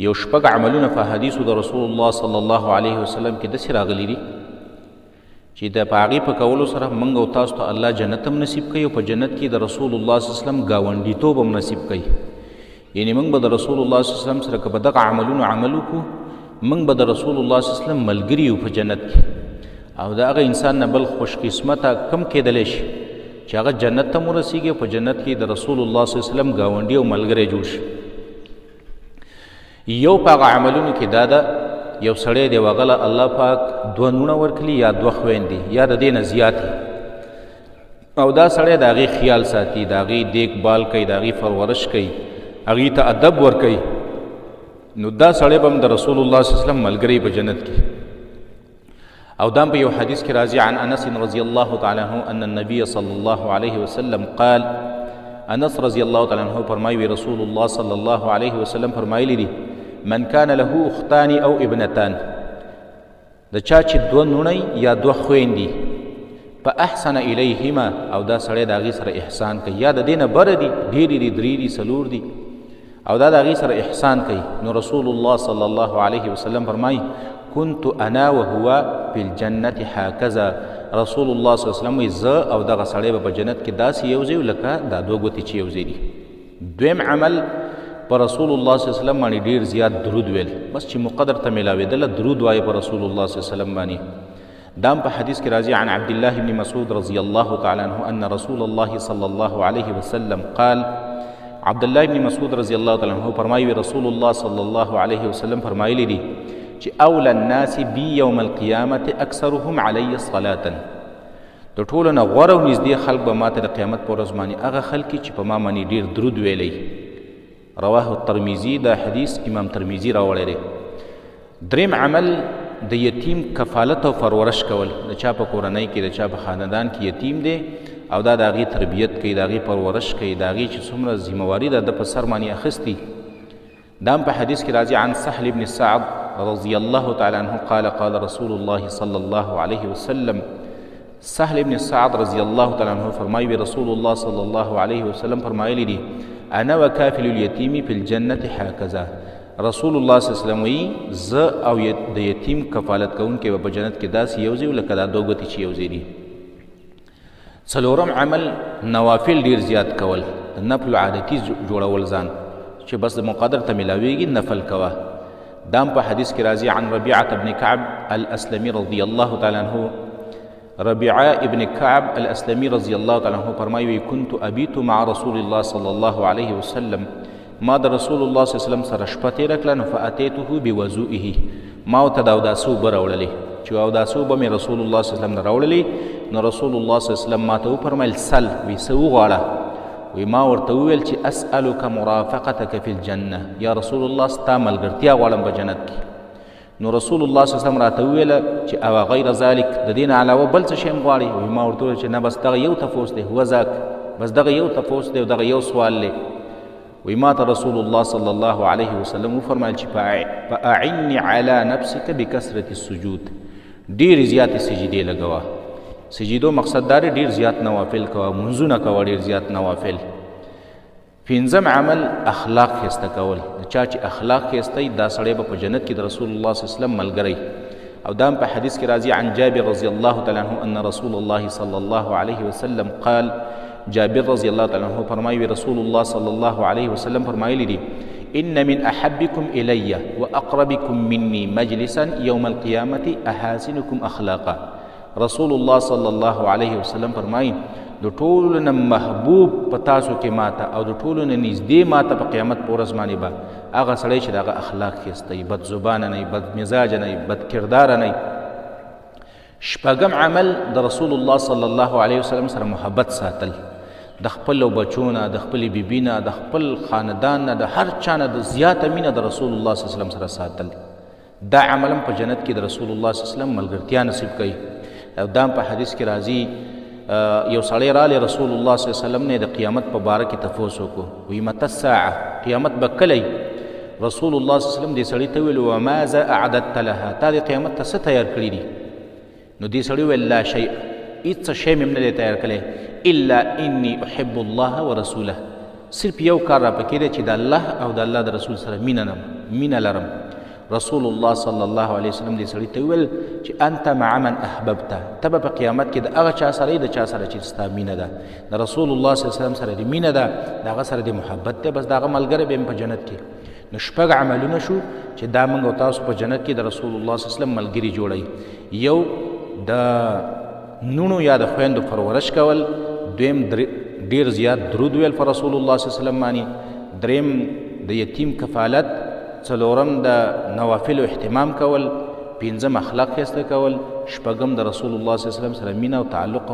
یو شپږ عملونه په حدیثو د رسول الله صلی الله علیه وسلم کې داسې راغلي دي چې د په هغې په کولو سره موږ او تاسو ته الله جنت هم نصیب کوي او په جنت کې د رسول الله صلی الله علیه وسلم ګاونډیتوب هم نصیب کوي. یعنې موږ به د رسول الله صلی الله علیه وسلم سره که په دغه عملونو عمل وکړو موږ به د رسول الله صلی الله علیه وسلم ملګري یو په جنت کې. او د هغه انسان نه بل خوش قسمته کم کېدلی شي چې هغه جنت ته ورسیږي او په جنت کې د رسول الله صلی الله علیه وسلم ګاونډي او ملګری جوړ شي. یو په هغه عملونو کې دا ده یو سړی دی وغله الله پاک دوه نونه ورکړي یا دوه خویندې یا د دې نه زیاتې او دا سړی د هغې خیال ساتي د هغې دیکبال کوي د هغې پرورش کوي هغې ته ادب ورکوي نو دا سړی به هم د رسول الله صلی الله علیه وسلم ملګری په جنت کې. او دا په یو حدیث کې راځي عن انس رضی الله تعالی عنه ان النبي صلی الله علیه وسلم قال انس رضی الله تعالی عنه فرمایي رسول الله صلی الله علیه وسلم فرمایلی دي من کان له اختان او ابنتان د چا چې دوه نونی یا دوه خویندې فاحسن الیهما او دا سړی د هغې سره احسان کوي یا د دې نه بره دي ډېرې دي درې دي څلور دي او دا د هغې سره احسان کوي نو رسول الله صلی الله علیه وسلم فرمایي كنت انا وهو في الجنة هكذا رسول الله صلی الله علیه وسلم وایي زه او دغه سړی به په جنت کې داسې یو ځای لکه دا دوه ګوتې چې یو ځای دي. دویم عمل پر رسول الله صلی الله علیه وسلم باندې ډیر زیات درود ویل بس چې مقدر ته میلاوېدله درود وایي پر رسول الله صلی الله علیه وسلم باندې. دام په حدیث کې راځي عن عبد الله بن مسعود رضی الله تعالی عنه ان رسول الله صلی الله علیه وسلم قال عبد الله بن مسعود رضی الله تعالی عنه فرمایي رسول الله صلی الله علیه وسلم فرمایلی دي چې اول الناس بي یوم القیامة اکثرهم علی صلاة د ټولو نه غوره او نږدې خلک به ماته د قیامت په ورځ باندې هغه خلک چې په ما باندې ډېر درود ویلی. رواه الترمذي دا حدیث امام ترمذي راوړی دی. دریم عمل د یتیم کفالت او پرورش کول د چا په کورنۍ کې د چا په خاندان کې یتیم دی او دا د هغې تربیت کوي د هغې پرورش کوي د هغې چې څومره ذمهواري ده د په سر باندې اخیستي. دا په حدیث کې راځي عن سهل بن سعد رضی الله تعالی عنه قال قال رسول الله صلی الله علیه وسلم سهل بن سعد رضی الله تعالی عنه فرمایي رسول الله صلی الله علیه وسلم فرمایلی دي انا وکافل الیتیم فی الجنة هکذا رسول الله صلی الله علیه وسلم وایي زه او د یتیم کفالت کوونکی به په جنت کې داسې یو ځای لکه دا دوه ګوتې چې یو ځای دي. څلورم عمل نوافل ډیر زیات کول د نفل عادتي جوړول ځان چې بس د مقدر ته میلاویږي نفل کوه. دام په حدیث کې راځي عن ربيعة بن كعب الاسلمي رضی الله تعالی عنه ربيعة ابن كعب الاسلمي رضی الله تعالی عنه فرمایي كنت ابيت مع رسول الله صلی الله علیه وسلم ما د رسول الله صلی الله علیه وسلم سره شپه تېره کړه نو فاتیته بوضوئه ما ورته د اوداسه اوبه راوړلې چې اوداسه اوبه مې رسول الله صلی الله علیه وسلم نه راوړلې نو رسول الله صلی الله علیه وسلم ما ته وفرمیل سل وی څه وغواړه وی ما ورته وویل چې اسألک مرافقتک فی الجنه یا رسول الله ستا ملګرتیا غواړم په جنت کې. نو رسول الله صلی الله علیه وسلم راته وویله چې او غیر ذلک د دې نه علاوه بل څه شی هم غواړې وی ما ورته وویل چې نه بس دغه یو تفوس دی هو ذاک بس دغه یو تفوس دی او دغه یو سوال دی. وی ما ته رسول الله صلی الله علیه وسلم وفرمایل چې فاعنی علی نفسک بکثرة السجود ډېرې زیاتې سجدې لګوه. سجدو مقصد دا دی ډېر زیات نوافل کوه منځونه کوه ډېر زیات نوافل. پنځم عمل اخلاق ښایسته کول د چا چې اخلاق ښایسته وي دا سړی به په جنت کې د رسول الله صلی الله علیه وسلم ملګری. او دا په حدیث کې راځي عن جابر رضی الله تعالی عنه ان رسول الله صلی الله علیه وسلم قال جابر رضی الله تعالی عنه فرمایي رسول الله صلی الله علیه وسلم فرمایلی دي ان من احبکم الی واقربکم مني مجلسا یوم القیامة احاسنکم اخلاقا. رسول الله صلی الله علیه وسلم فرمایي د ټولو نه محبوب په تاسو کې ماته او د ټولو نه نږدې ماته په قیامت په ورځ باندې به هغه سړی چې د هغه اخلاق ښایسته وي بد زبانه نه وي بد مزاجه نه وي بد کرداره نه وي. شپږم عمل د رسول الله صلی الله علیه وسلم سره محبت ساتل د خپلو بچو نه د خپلې بیبي نه د خپل خاندان نه د هر چا نه د زیاته مینه د رسول الله صلی الله علیه وسلم سره ساتل. دا عمل هم په جنت کې د رسول الله صلی الله علیه وسلم ملګرتیا نصیب کوي. او دا په حدیث کې راځي یو سړی رالی رسول الله صلی الله علیه وسلم نه د قیامت په باره کې تفوس وکړو وی متى الساعه قیامت به کله رسول الله صلی الله علیه وسلم دې سړي ته ویل وماذا اعددت لها تا دې قیامت ته څه تیار کړي دي نو دې سړي ویل لا شیء هېڅ شی مې هم نه دی تیار کړی الا انی احب الله ورسوله صرف یو کار را پکې دی چې د الله او د الله د رسول سره مینه لرم. رسول الله صلی الله علیه وسلم دې سړي ته وویل چې انت مع من احببت، ته به په قیامت کې د هغه چا سره یې د چا سره چې ستا مینه ده. د رسول الله صلی الله علیه وسلم سره دې مینه ده، د هغه سره دې محبت دی، بس د هغه ملګری به په جنت کې. نو شپږ عملونه شو چې دا موږ او تاسو په جنت کې د رسول الله صلی الله علیه وسلم ملګري جوړوي. یو د نونو یا د خویندو پرورش کول، دویم ډیر زیات درود ویل پر رسول الله صلی الله علیه وسلم باندې، دریم د یتیم کفالت، څلورم د نوافل اهتمام کول، پنځم اخلاق ښایسته کول، شپږم د رسول الله صلی الله علیه وسلم سره مینه او تعلق